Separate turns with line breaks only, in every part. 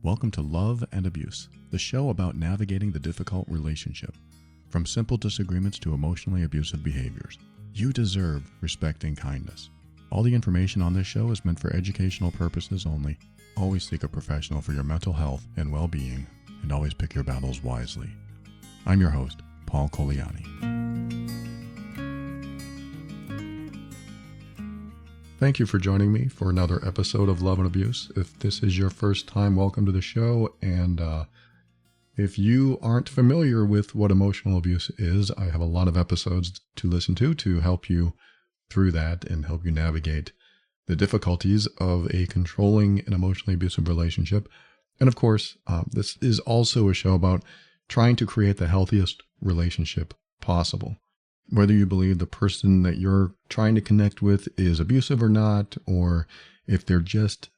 Welcome to Love and Abuse, the show about navigating the difficult relationship. From simple disagreements to emotionally abusive behaviors, you deserve respect and kindness. All the information on this show is meant for educational purposes only. Always seek a professional for your mental health and well-being, and always pick your battles wisely. I'm your host, Paul Coliani. Thank you for joining me for another episode of Love and Abuse. If this is your first time, welcome to the show. And if you aren't familiar with what emotional abuse is, I have a lot of episodes to listen to help you through that and help you navigate the difficulties of a controlling and emotionally abusive relationship. And of course, this is also a show about trying to create the healthiest relationship possible. Whether you believe the person that you're trying to connect with is abusive or not, or if they're just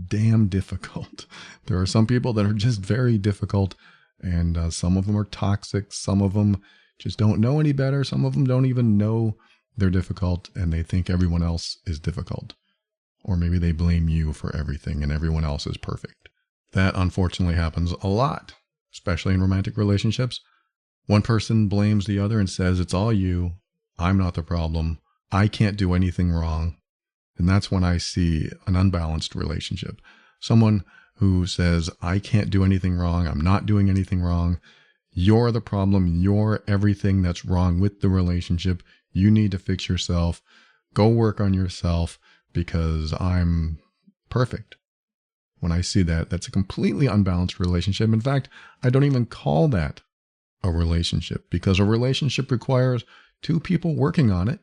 damn difficult. There are some people that are just very difficult, and some of them are toxic. Some of them just don't know any better. Some of them don't even know they're difficult, and they think everyone else is difficult. Or maybe they blame you for everything, and everyone else is perfect. That unfortunately happens a lot, especially in romantic relationships. One person blames the other and says, it's all you, I'm not the problem, I can't do anything wrong. And that's when I see an unbalanced relationship. Someone who says, I can't do anything wrong, I'm not doing anything wrong, you're the problem, you're everything that's wrong with the relationship, you need to fix yourself, go work on yourself because I'm perfect. When I see that, that's a completely unbalanced relationship. In fact, I don't even call that a relationship, because a relationship requires two people working on it,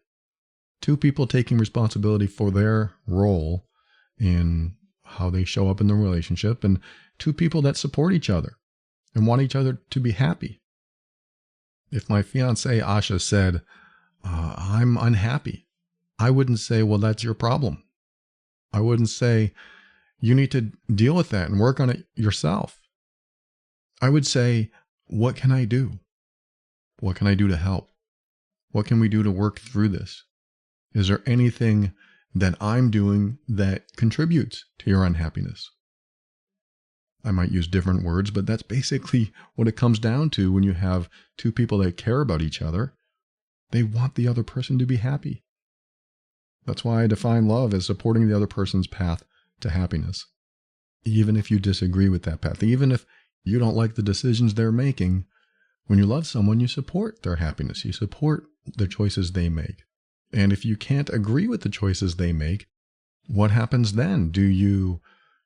two people taking responsibility for their role in how they show up in the relationship, and two people that support each other and want each other to be happy. If my fiancée Asha said, I'm unhappy, I wouldn't say, well, that's your problem. I wouldn't say, you need to deal with that and work on it yourself. I would say, what can I do? What can I do to help? What can we do to work through this? Is there anything that I'm doing that contributes to your unhappiness? I might use different words, but that's basically what it comes down to when you have two people that care about each other. They want the other person to be happy. That's why I define love as supporting the other person's path to happiness. Even if you disagree with that path, even if you don't like the decisions they're making, when you love someone, you support their happiness. You support the choices they make. And if you can't agree with the choices they make, what happens then? Do you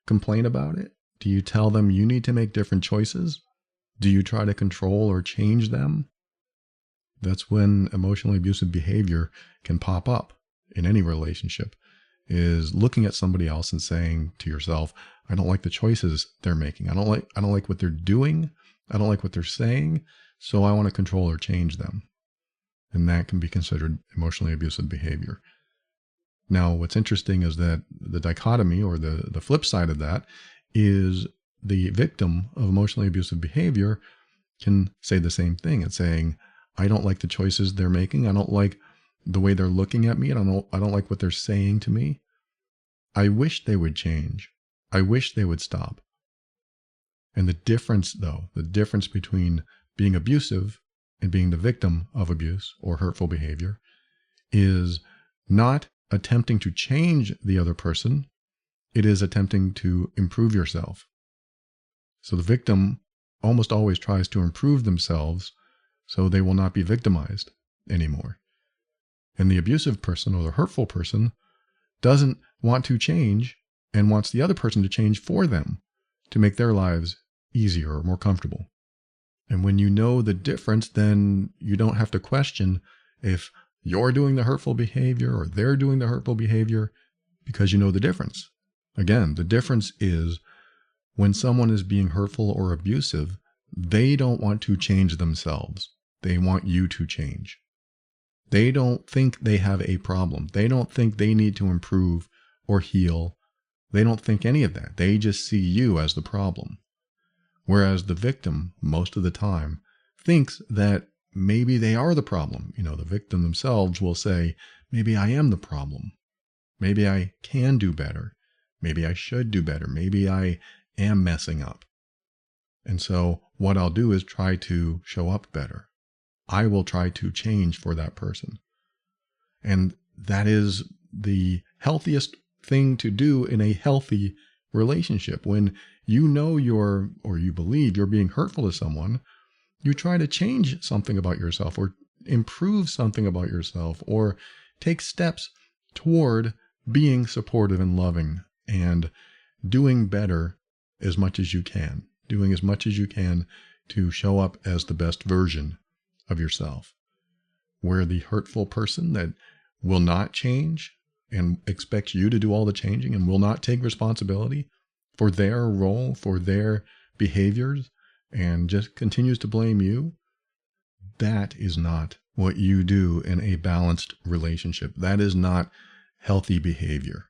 complain about it? Do you tell them you need to make different choices? Do you try to control or change them? That's when emotionally abusive behavior can pop up in any relationship, is looking at somebody else and saying to yourself, I don't like the choices they're making. I don't like what they're doing. I don't like what they're saying. So I want to control or change them. And that can be considered emotionally abusive behavior. Now, what's interesting is that the dichotomy, or the flip side of that, is the victim of emotionally abusive behavior can say the same thing. It's saying, I don't like the choices they're making. I don't like the way they're looking at me. I don't like what they're saying to me. I wish they would change. I wish they would stop. And the difference between being abusive and being the victim of abuse or hurtful behavior is not attempting to change the other person. It is attempting to improve yourself. So the victim almost always tries to improve themselves so they will not be victimized anymore. And the abusive person or the hurtful person doesn't want to change and wants the other person to change for them to make their lives easier or more comfortable. And when you know the difference, then you don't have to question if you're doing the hurtful behavior or they're doing the hurtful behavior, because you know the difference. Again, the difference is when someone is being hurtful or abusive, they don't want to change themselves. They want you to change. They don't think they have a problem. They don't think they need to improve or heal. They don't think any of that. They just see you as the problem. Whereas the victim, most of the time, thinks that maybe they are the problem. The victim themselves will say, maybe I am the problem. Maybe I can do better. Maybe I should do better. Maybe I am messing up. And so what I'll do is try to show up better. I will try to change for that person. And that is the healthiest thing to do in a healthy relationship. When you know or you believe you're being hurtful to someone, you try to change something about yourself or improve something about yourself or take steps toward being supportive and loving and doing better as much as you can, doing as much as you can to show up as the best version of yourself. Where the hurtful person that will not change and expects you to do all the changing and will not take responsibility for their role, for their behaviors, and just continues to blame you, that is not what you do in a balanced relationship. That is not healthy behavior.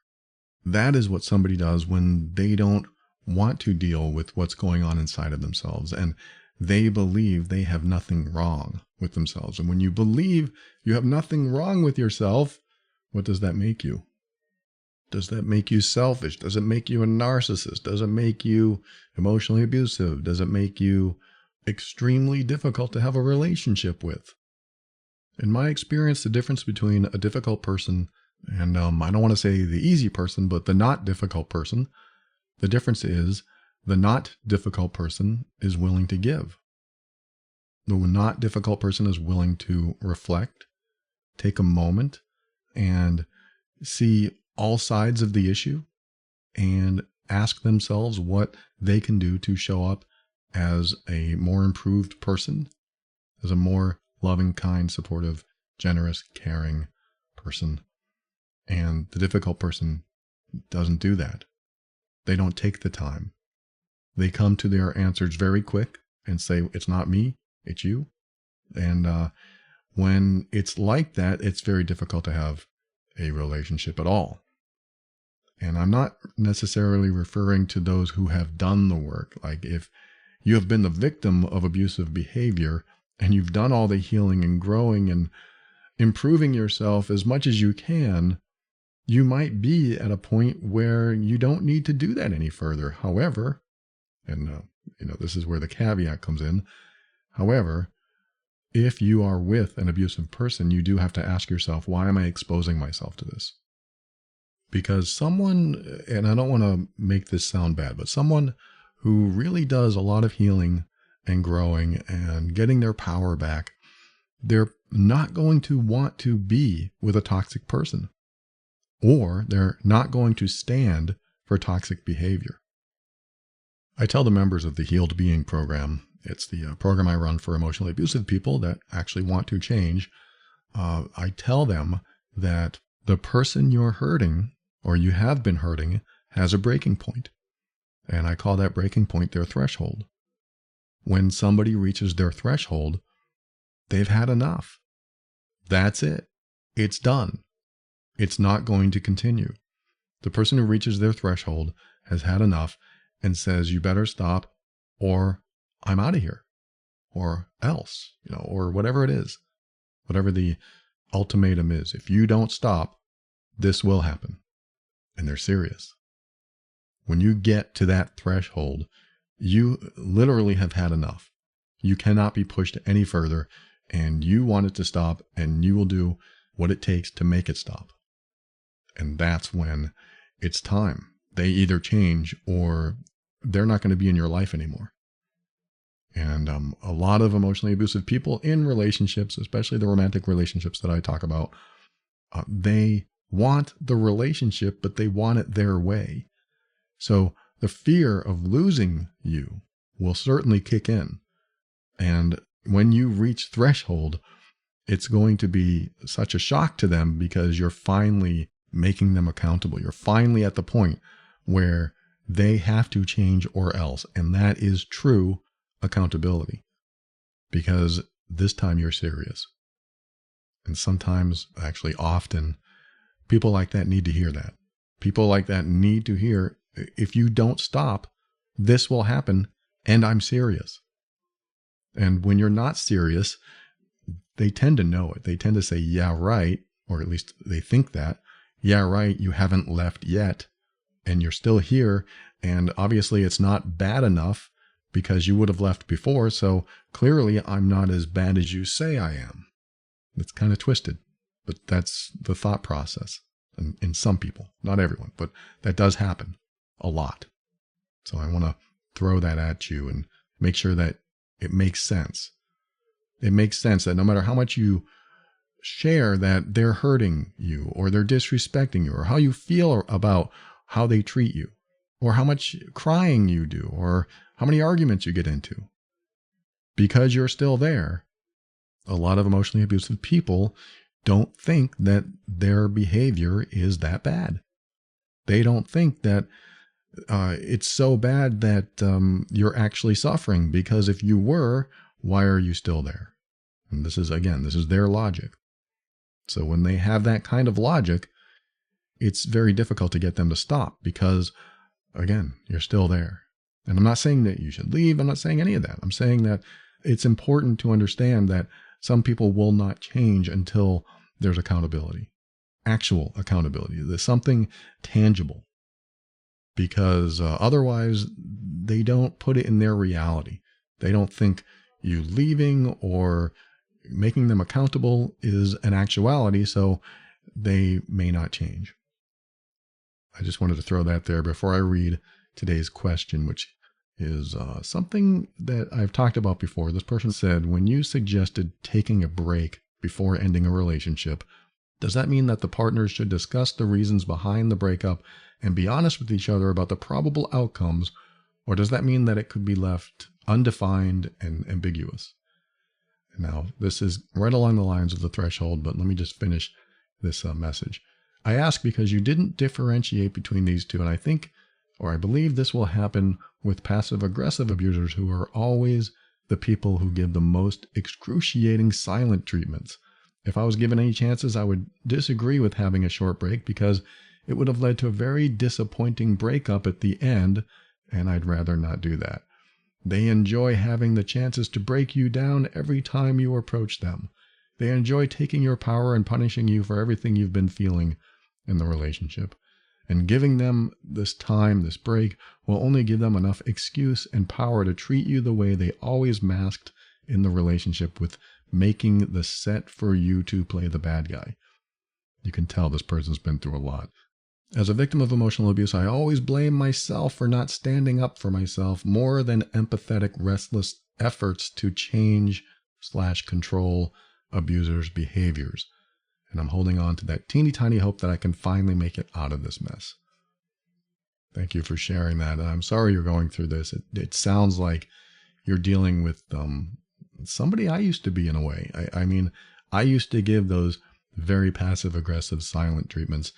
That is what somebody does when they don't want to deal with what's going on inside of themselves and they believe they have nothing wrong with themselves. And when you believe you have nothing wrong with yourself, what does that make you? Does that make you selfish? Does it make you a narcissist? Does it make you emotionally abusive? Does it make you extremely difficult to have a relationship with? In my experience, the difference between a difficult person and I don't want to say the easy person, but the not difficult person, the difference is the not difficult person is willing to give. The not difficult person is willing to reflect, take a moment, and see all sides of the issue and ask themselves what they can do to show up as a more improved person, as a more loving, kind, supportive, generous, caring person. And the difficult person doesn't do that. They don't take the time. They come to their answers very quick and say, it's not me, it's you. And when it's like that, it's very difficult to have a relationship at all. And I'm not necessarily referring to those who have done the work. Like if you have been the victim of abusive behavior and you've done all the healing and growing and improving yourself as much as you can, you might be at a point where you don't need to do that any further. However, and this is where the caveat comes in. However, if you are with an abusive person, you do have to ask yourself, why am I exposing myself to this? Because someone, and I don't want to make this sound bad, but someone who really does a lot of healing and growing and getting their power back, they're not going to want to be with a toxic person, or they're not going to stand for toxic behavior. I tell the members of the Healed Being program, it's the program I run for emotionally abusive people that actually want to change. I tell them that the person you're hurting or you have been hurting has a breaking point. And I call that breaking point their threshold. When somebody reaches their threshold, they've had enough. That's it. It's done. It's not going to continue. The person who reaches their threshold has had enough and says, you better stop or I'm out of here or else, or whatever it is, whatever the ultimatum is. If you don't stop, this will happen. And they're serious. When you get to that threshold, you literally have had enough. You cannot be pushed any further and you want it to stop and you will do what it takes to make it stop. And that's when it's time. They either change or they're not going to be in your life anymore. And a lot of emotionally abusive people in relationships, especially the romantic relationships that I talk about, they want the relationship, but they want it their way. So the fear of losing you will certainly kick in. And when you reach threshold, it's going to be such a shock to them because you're finally making them accountable. You're finally at the point where they have to change or else. And that is true accountability, because this time you're serious. And sometimes, actually often, people like that need to hear that. People like that need to hear, if you don't stop, this will happen and I'm serious. And when you're not serious, they tend to know it. They tend to say, yeah, right. Or at least they think that. Yeah, right. You haven't left yet. And you're still here And obviously it's not bad enough because you would have left before. So clearly I'm not as bad as you say I am. It's kind of twisted, but that's the thought process in some people, not everyone, but that does happen a lot. So I want to throw that at you and make sure that it makes sense. It makes sense that no matter how much you share that they're hurting you or they're disrespecting you or how you feel about how they treat you or how much crying you do or how many arguments you get into, because you're still there, a lot of emotionally abusive people don't think that their behavior is that bad. They don't think that it's so bad that you're actually suffering, because if you were, why are you still there? And this is their logic. So when they have that kind of logic, it's very difficult to get them to stop because, again, you're still there. And I'm not saying that you should leave. I'm not saying any of that. I'm saying that it's important to understand that some people will not change until there's accountability, actual accountability. There's something tangible, because otherwise they don't put it in their reality. They don't think you leaving or making them accountable is an actuality, so they may not change. I just wanted to throw that there before I read today's question, which is something that I've talked about before. This person said, when you suggested taking a break before ending a relationship, does that mean that the partners should discuss the reasons behind the breakup and be honest with each other about the probable outcomes, or does that mean that it could be left undefined and ambiguous? Now, this is right along the lines of the threshold, but let me just finish this message. I ask because you didn't differentiate between these two, and I believe this will happen with passive-aggressive abusers, who are always the people who give the most excruciating silent treatments. If I was given any chances, I would disagree with having a short break because it would have led to a very disappointing breakup at the end, and I'd rather not do that. They enjoy having the chances to break you down every time you approach them. They enjoy taking your power and punishing you for everything you've been feeling in the relationship. And giving them this time, this break, will only give them enough excuse and power to treat you the way they always masked in the relationship, with making the set for you to play the bad guy. You can tell this person's been through a lot. As a victim of emotional abuse, I always blame myself for not standing up for myself more than empathetic, restless efforts to change/control abusers' behaviors. And I'm holding on to that teeny tiny hope that I can finally make it out of this mess. Thank you for sharing that. I'm sorry you're going through this. It sounds like you're dealing with somebody I used to be, in a way. I mean, I used to give those very passive-aggressive silent treatments,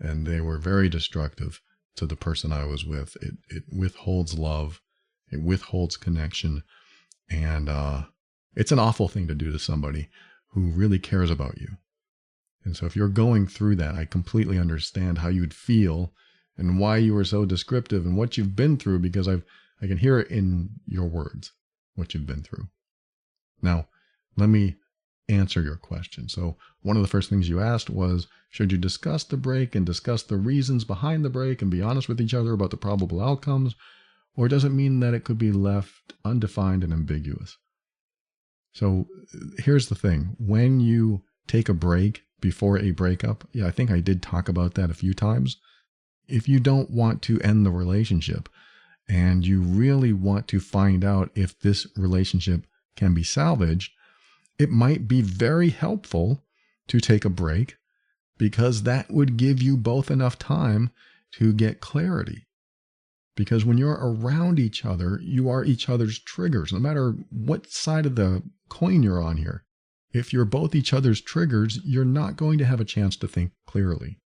and they were very destructive to the person I was with. It withholds love. It withholds connection. And it's an awful thing to do to somebody who really cares about you. And so if you're going through that, I completely understand how you'd feel and why you were so descriptive and what you've been through, because I can hear it in your words, what you've been through. Now, let me answer your question. So one of the first things you asked was, should you discuss the break and discuss the reasons behind the break and be honest with each other about the probable outcomes, or does it mean that it could be left undefined and ambiguous? So here's the thing. When you take a break before a breakup, I think I did talk about that a few times. If you don't want to end the relationship and you really want to find out if this relationship can be salvaged, it might be very helpful to take a break, because that would give you both enough time to get clarity. Because when you're around each other, you are each other's triggers, no matter what side of the coin you're on here. If you're both each other's triggers, you're not going to have a chance to think clearly.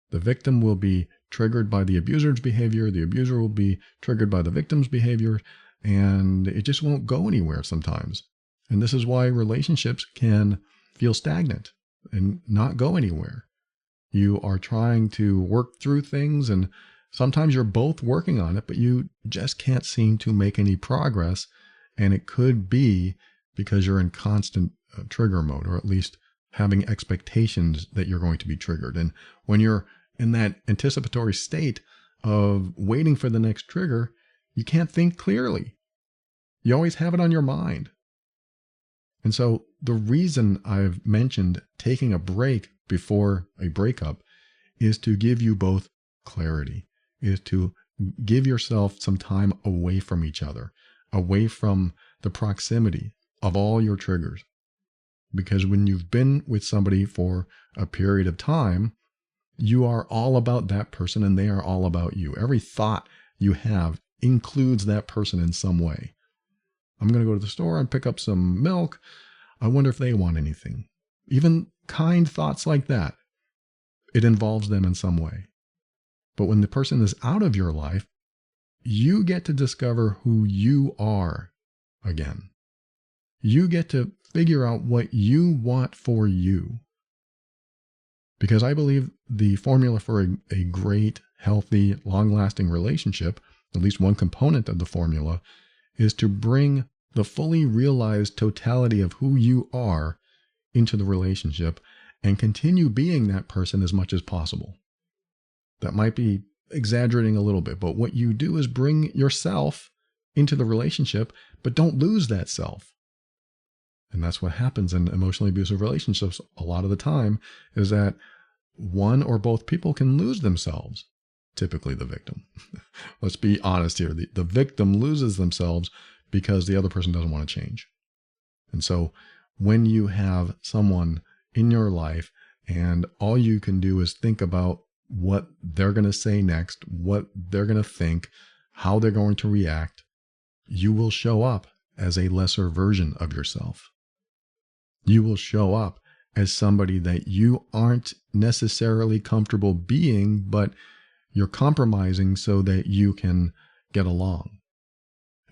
The victim will be triggered by the abuser's behavior. The abuser will be triggered by the victim's behavior, and it just won't go anywhere sometimes. And this is why relationships can feel stagnant and not go anywhere. You are trying to work through things, and sometimes you're both working on it, but you just can't seem to make any progress. And it could be because you're in constant trigger mode, or at least having expectations that you're going to be triggered. And when you're in that anticipatory state of waiting for the next trigger, you can't think clearly. You always have it on your mind. And so the reason I've mentioned taking a break before a breakup is to give you both clarity, is to give yourself some time away from each other, away from the proximity of all your triggers. Because when you've been with somebody for a period of time, you are all about that person and they are all about you. Every thought you have includes that person in some way. I'm going to go to the store and pick up some milk. I wonder if they want anything. Even kind thoughts like that, it involves them in some way. But when the person is out of your life, you get to discover who you are again. You get to figure out what you want for you. Because I believe the formula for a great, healthy, long-lasting relationship, at least one component of the formula, is to bring the fully realized totality of who you are into the relationship and continue being that person as much as possible. That might be exaggerating a little bit, but what you do is bring yourself into the relationship, but don't lose that self. And that's what happens in emotionally abusive relationships a lot of the time, is that one or both people can lose themselves, typically the victim. Let's be honest here. The victim loses themselves because the other person doesn't want to change. And so when you have someone in your life and all you can do is think about what they're going to say next, what they're going to think, how they're going to react, you will show up as a lesser version of yourself. You will show up as somebody that you aren't necessarily comfortable being, but you're compromising so that you can get along.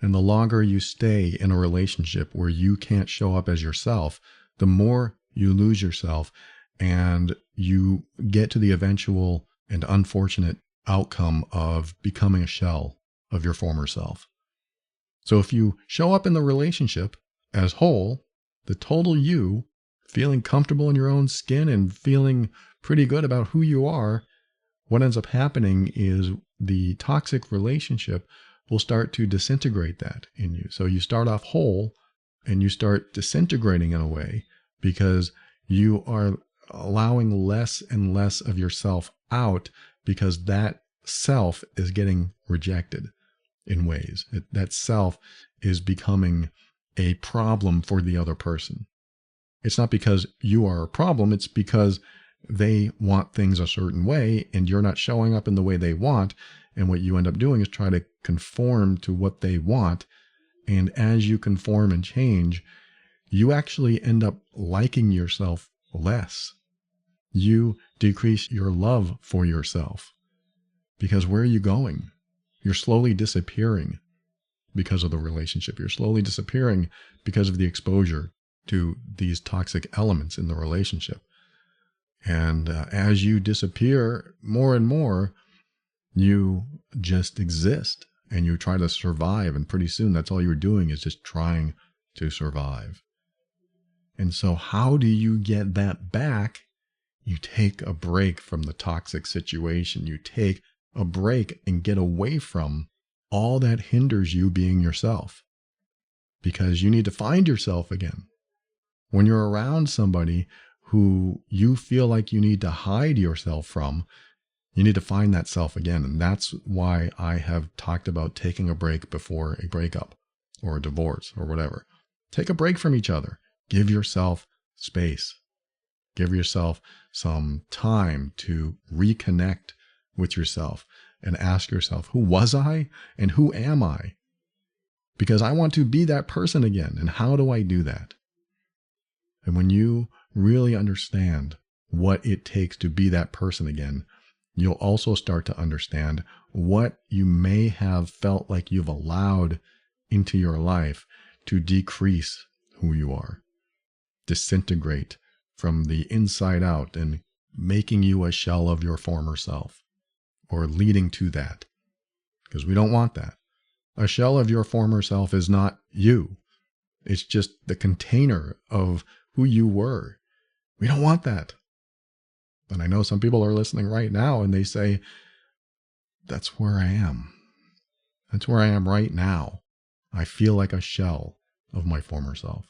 And the longer you stay in a relationship where you can't show up as yourself, the more you lose yourself and you get to the eventual and unfortunate outcome of becoming a shell of your former self. So if you show up in the relationship as whole, the total you, feeling comfortable in your own skin and feeling pretty good about who you are, what ends up happening is the toxic relationship will start to disintegrate that in you. So you start off whole and you start disintegrating in a way because you are allowing less and less of yourself out because that self is getting rejected in ways. That self is becoming a problem for the other person. It's not because you are a problem, it's because they want things a certain way and you're not showing up in the way they want. And what you end up doing is try to conform to what they want. And as you conform and change, you actually end up liking yourself less. You decrease your love for yourself. Because where are you going? You're slowly disappearing because of the relationship. You're slowly disappearing because of the exposure to these toxic elements in the relationship. And as you disappear more and more, you just exist and you try to survive. And pretty soon that's all you're doing is just trying to survive. And so how do you get that back? You take a break from the toxic situation. You take a break and get away from all that hinders you being yourself, because you need to find yourself again. When you're around somebody who you feel like you need to hide yourself from, you need to find that self again. And that's why I have talked about taking a break before a breakup or a divorce or whatever. Take a break from each other. Give yourself space. Give yourself some time to reconnect with yourself and ask yourself, who was I and who am I? Because I want to be that person again. And how do I do that? And when you really understand what it takes to be that person again, you'll also start to understand what you may have felt like you've allowed into your life to decrease who you are, disintegrate from the inside out and making you a shell of your former self, or leading to that, because we don't want that. A shell of your former self is not you. It's just the container of who you were. We don't want that. And I know some people are listening right now and they say, that's where I am. That's where I am right now. I feel like a shell of my former self.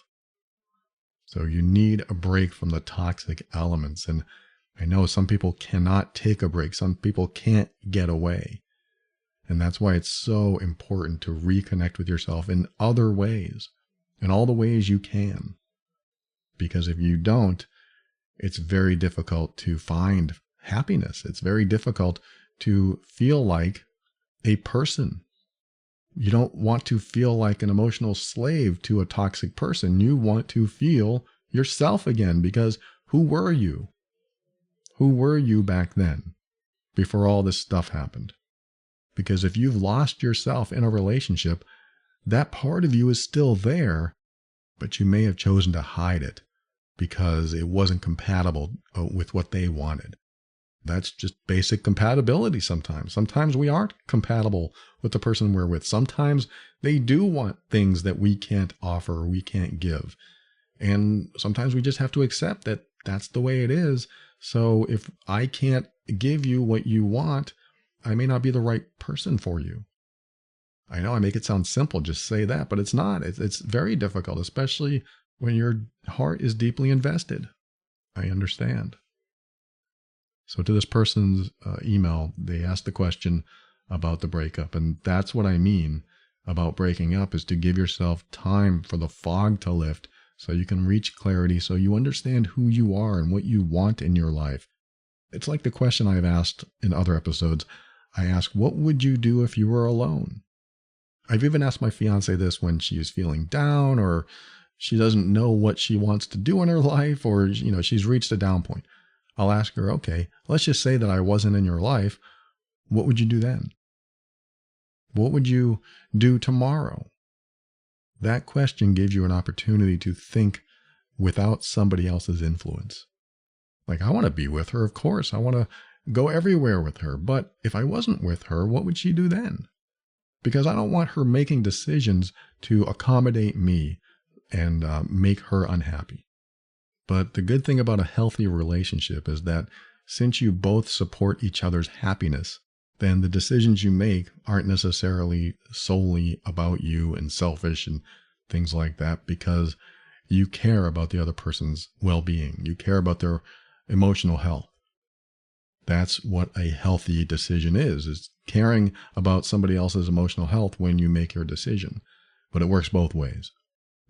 So you need a break from the toxic elements. And I know some people cannot take a break. Some people can't get away. And that's why it's so important to reconnect with yourself in other ways, in all the ways you can. Because if you don't, it's very difficult to find happiness. It's very difficult to feel like a person. You don't want to feel like an emotional slave to a toxic person. You want to feel yourself again, because who were you? Who were you back then before all this stuff happened? Because if you've lost yourself in a relationship, that part of you is still there, but you may have chosen to hide it because it wasn't compatible with what they wanted. That's just basic compatibility sometimes. Sometimes we aren't compatible with the person we're with. Sometimes they do want things that we can't offer or we can't give. And sometimes we just have to accept that that's the way it is. So if I can't give you what you want, I may not be the right person for you. I know I make it sound simple, just say that, but it's not. It's very difficult, especially when your heart is deeply invested. I understand. So to this person's email, they asked the question about the breakup. And that's what I mean about breaking up, is to give yourself time for the fog to lift so you can reach clarity, so you understand who you are and what you want in your life. It's like the question I've asked in other episodes. I ask, what would you do if you were alone? I've even asked my fiance this when she is feeling down, or she doesn't know what she wants to do in her life, or she's reached a down point. I'll ask her, okay, let's just say that I wasn't in your life. What would you do then? What would you do tomorrow? That question gives you an opportunity to think without somebody else's influence. Like, I want to be with her, of course. I want to go everywhere with her. But if I wasn't with her, what would she do then? Because I don't want her making decisions to accommodate me and make her unhappy. But the good thing about a healthy relationship is that since you both support each other's happiness, then the decisions you make aren't necessarily solely about you and selfish and things like that, because you care about the other person's well-being. You care about their emotional health. That's what a healthy decision is caring about somebody else's emotional health when you make your decision. But it works both ways,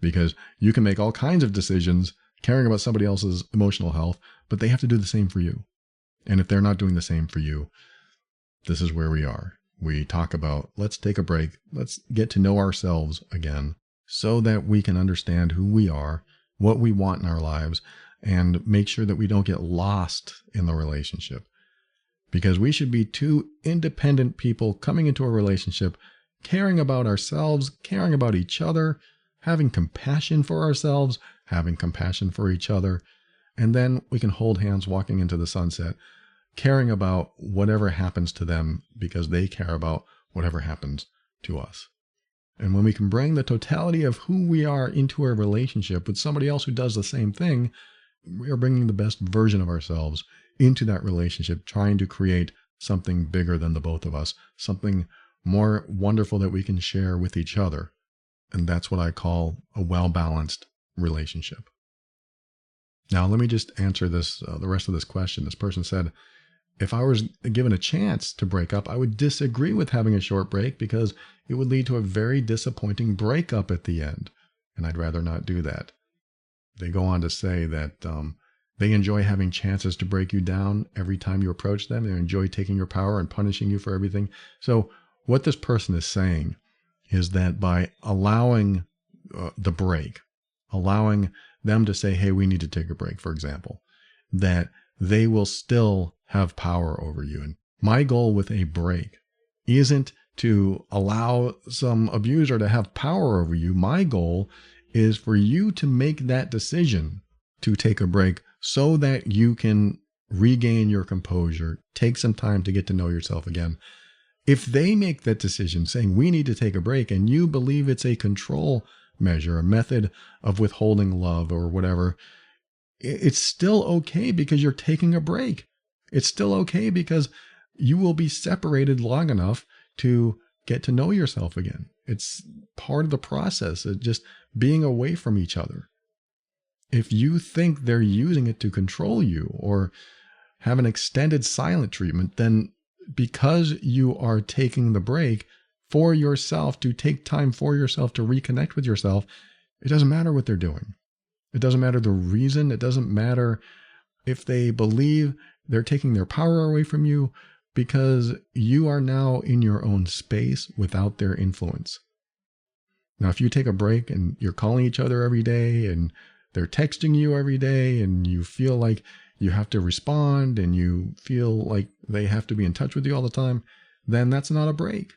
because you can make all kinds of decisions caring about somebody else's emotional health, but they have to do the same for you. And if they're not doing the same for you, this is where we are. We talk about, let's take a break. Let's get to know ourselves again so that we can understand who we are, what we want in our lives, and make sure that we don't get lost in the relationship. Because we should be two independent people coming into a relationship, caring about ourselves, caring about each other, having compassion for ourselves, having compassion for each other, and then we can hold hands walking into the sunset, caring about whatever happens to them because they care about whatever happens to us. And when we can bring the totality of who we are into a relationship with somebody else who does the same thing, we are bringing the best version of ourselves into that relationship, trying to create something bigger than the both of us, something more wonderful that we can share with each other. And that's what I call a well-balanced relationship. Now, let me just answer this, the rest of this question. This person said, if I was given a chance to break up, I would disagree with having a short break because it would lead to a very disappointing breakup at the end. And I'd rather not do that. They go on to say that they enjoy having chances to break you down every time you approach them. They enjoy taking your power and punishing you for everything. So what this person is saying is that by allowing the break, allowing them to say, hey, we need to take a break, for example, that they will still have power over you. And my goal with a break isn't to allow some abuser to have power over you. My goal is for you to make that decision to take a break so that you can regain your composure, take some time to get to know yourself again. If they make that decision saying we need to take a break and you believe it's a control measure, a method of withholding love or whatever, it's still okay because you're taking a break. It's still okay because you will be separated long enough to get to know yourself again. It's part of the process of just being away from each other. If you think they're using it to control you or have an extended silent treatment, then because you are taking the break for yourself, to take time for yourself, to reconnect with yourself, it doesn't matter what they're doing. It doesn't matter the reason. It doesn't matter if they believe they're taking their power away from you, because you are now in your own space without their influence. Now, if you take a break and you're calling each other every day and they're texting you every day and you feel like you have to respond and you feel like they have to be in touch with you all the time, then that's not a break.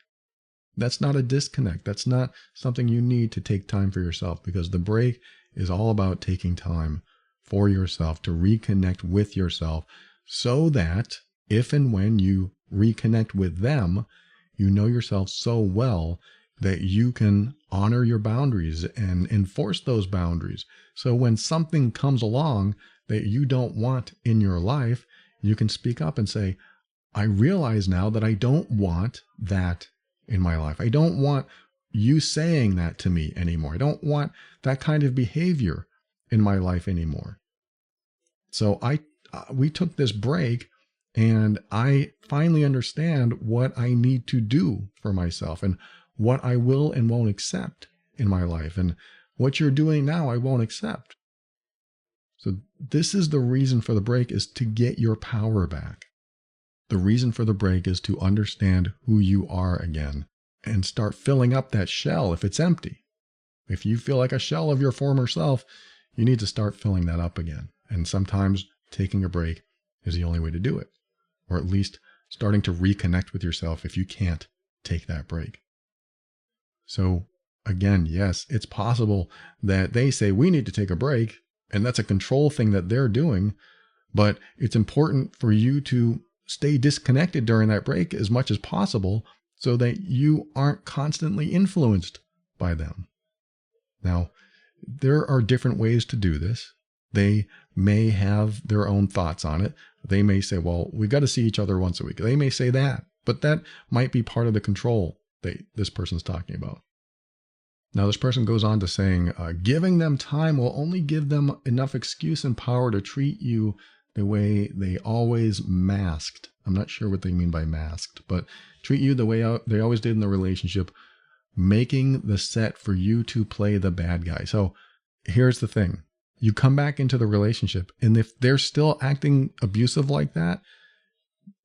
That's not a disconnect. That's not something you need to take time for yourself, because the break is all about taking time for yourself to reconnect with yourself, so that if and when you reconnect with them, you know yourself so well that you can honor your boundaries and enforce those boundaries. So when something comes along that you don't want in your life, you can speak up and say, I realize now that I don't want that in my life. I don't want you saying that to me anymore. I don't want that kind of behavior in my life anymore. So we took this break, and I finally understand what I need to do for myself and what I will and won't accept in my life. And what you're doing now, I won't accept. So this is the reason for the break, is to get your power back. The reason for the break is to understand who you are again and start filling up that shell if it's empty. If you feel like a shell of your former self, you need to start filling that up again. And sometimes taking a break is the only way to do it, or at least starting to reconnect with yourself if you can't take that break. So again, yes, it's possible that they say we need to take a break, and that's a control thing that they're doing, but it's important for you to stay disconnected during that break as much as possible so that you aren't constantly influenced by them. Now, there are different ways to do this. They may have their own thoughts on it. They may say, well, we got to see each other once a week. They may say that, but that might be part of the control that this person's talking about. Now, this person goes on to saying, giving them time will only give them enough excuse and power to treat you the way they always masked. I'm not sure what they mean by masked, but treat you the way they always did in the relationship, making the set for you to play the bad guy. So here's the thing. You come back into the relationship, and if they're still acting abusive like that,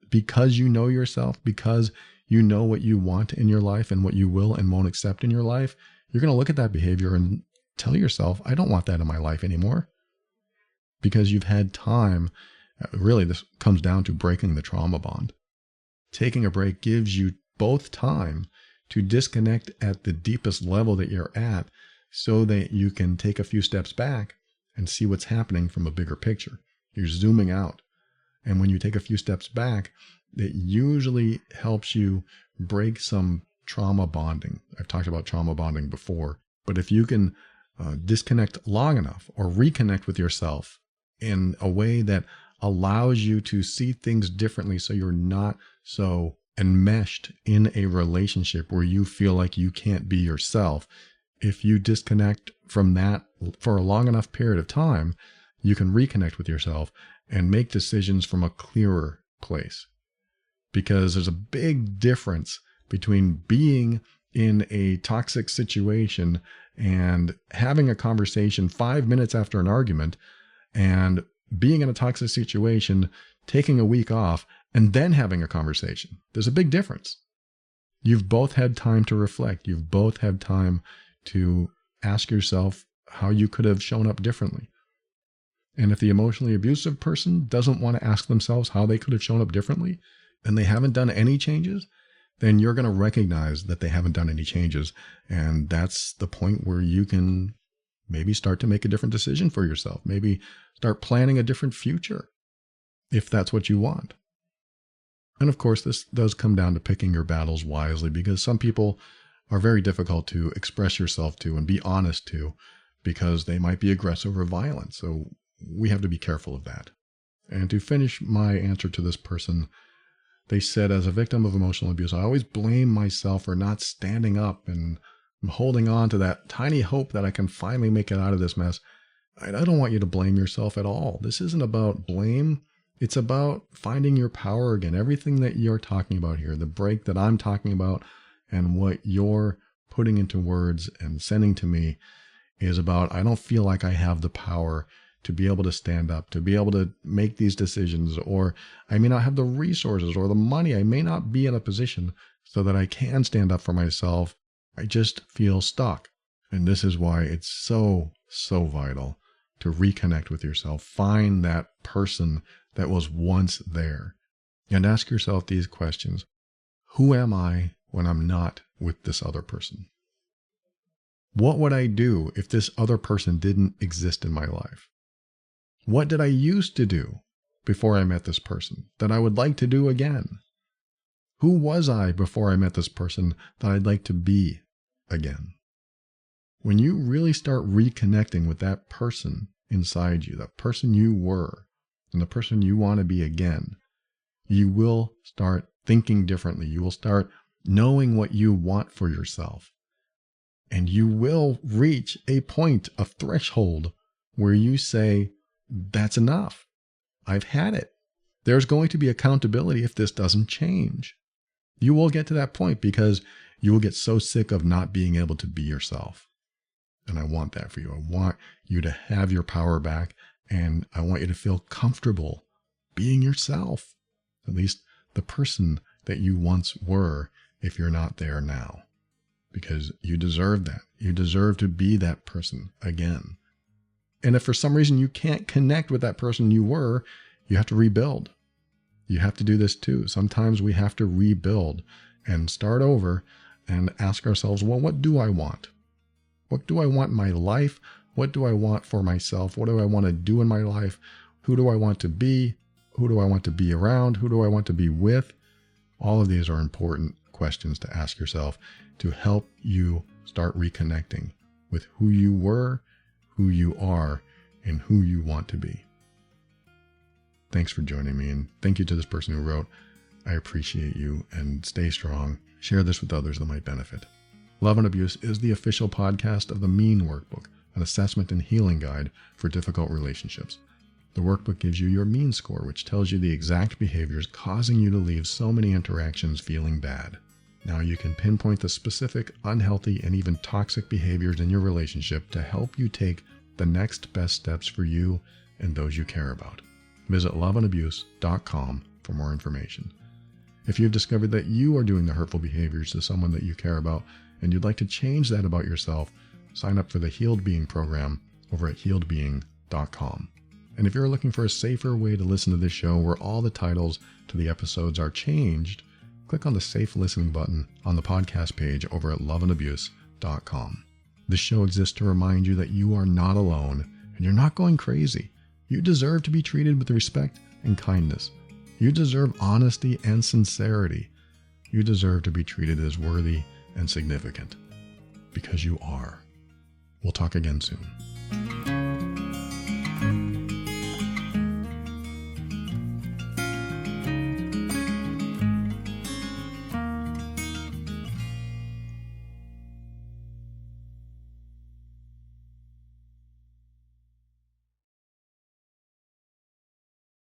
because you know yourself, because you know what you want in your life and what you will and won't accept in your life, you're going to look at that behavior and tell yourself, I don't want that in my life anymore. Because you've had time. Really, this comes down to breaking the trauma bond. Taking a break gives you both time to disconnect at the deepest level that you're at, so that you can take a few steps back and see what's happening from a bigger picture. You're zooming out. And when you take a few steps back, it usually helps you break some trauma bonding. I've talked about trauma bonding before, but if you can disconnect long enough or reconnect with yourself in a way that allows you to see things differently, so you're not so enmeshed in a relationship where you feel like you can't be yourself. If you disconnect from that for a long enough period of time, you can reconnect with yourself and make decisions from a clearer place. Because there's a big difference between being in a toxic situation and having a conversation 5 minutes after an argument, and being in a toxic situation, taking a week off, and then having a conversation. There's a big difference. You've both had time to reflect. You've both had time to ask yourself how you could have shown up differently. And if the emotionally abusive person doesn't want to ask themselves how they could have shown up differently, and they haven't done any changes, then you're going to recognize that they haven't done any changes. And that's the point where you can maybe start to make a different decision for yourself. Maybe start planning a different future, if that's what you want. And of course, this does come down to picking your battles wisely, because some people are very difficult to express yourself to and be honest to, because they might be aggressive or violent. So we have to be careful of that. And to finish my answer to this person, They said, as a victim of emotional abuse, I always blame myself for not standing up, and I'm holding on to that tiny hope that I can finally make it out of this mess. I don't want you to blame yourself at all. This isn't about blame. It's about finding your power again. Everything that you're talking about here, the break that I'm talking about and what you're putting into words and sending to me is about, I don't feel like I have the power to be able to stand up, to be able to make these decisions, or I may not have the resources or the money. I may not be in a position so that I can stand up for myself. I just feel stuck. And this is why it's so, so vital to reconnect with yourself. Find that person that was once there and ask yourself these questions. Who am I when I'm not with this other person? What would I do if this other person didn't exist in my life? What did I used to do before I met this person that I would like to do again? Who was I before I met this person that I'd like to be again? When you really start reconnecting with that person inside you, that person you were, and the person you want to be again, you will start thinking differently. You will start knowing what you want for yourself. And you will reach a point, a threshold, where you say, that's enough. I've had it. There's going to be accountability if this doesn't change. You will get to that point because you will get so sick of not being able to be yourself. And I want that for you. I want you to have your power back, and I want you to feel comfortable being yourself, at least the person that you once were if you're not there now, because you deserve that. You deserve to be that person again. And if for some reason you can't connect with that person you were, you have to rebuild. You have to do this too. Sometimes we have to rebuild and start over and ask ourselves, well, what do I want? What do I want in my life? What do I want for myself? What do I want to do in my life? Who do I want to be? Who do I want to be around? Who do I want to be with? All of these are important questions to ask yourself to help you start reconnecting with who you were, who you are, and who you want to be. Thanks for joining me, and thank you to this person who wrote. I appreciate you, and stay strong. Share this with others that might benefit. Love and Abuse is the official podcast of the MEAN Workbook, an assessment and healing guide for difficult relationships. The workbook gives you your MEAN score, which tells you the exact behaviors causing you to leave so many interactions feeling bad. Now you can pinpoint the specific, unhealthy, and even toxic behaviors in your relationship to help you take the next best steps for you and those you care about. Visit loveandabuse.com for more information. If you've discovered that you are doing the hurtful behaviors to someone that you care about and you'd like to change that about yourself, sign up for the Healed Being program over at healedbeing.com. And if you're looking for a safer way to listen to this show where all the titles to the episodes are changed, click on the Safe Listening button on the podcast page over at loveandabuse.com. This show exists to remind you that you are not alone and you're not going crazy. You deserve to be treated with respect and kindness. You deserve honesty and sincerity. You deserve to be treated as worthy and significant, because you are. We'll talk again soon.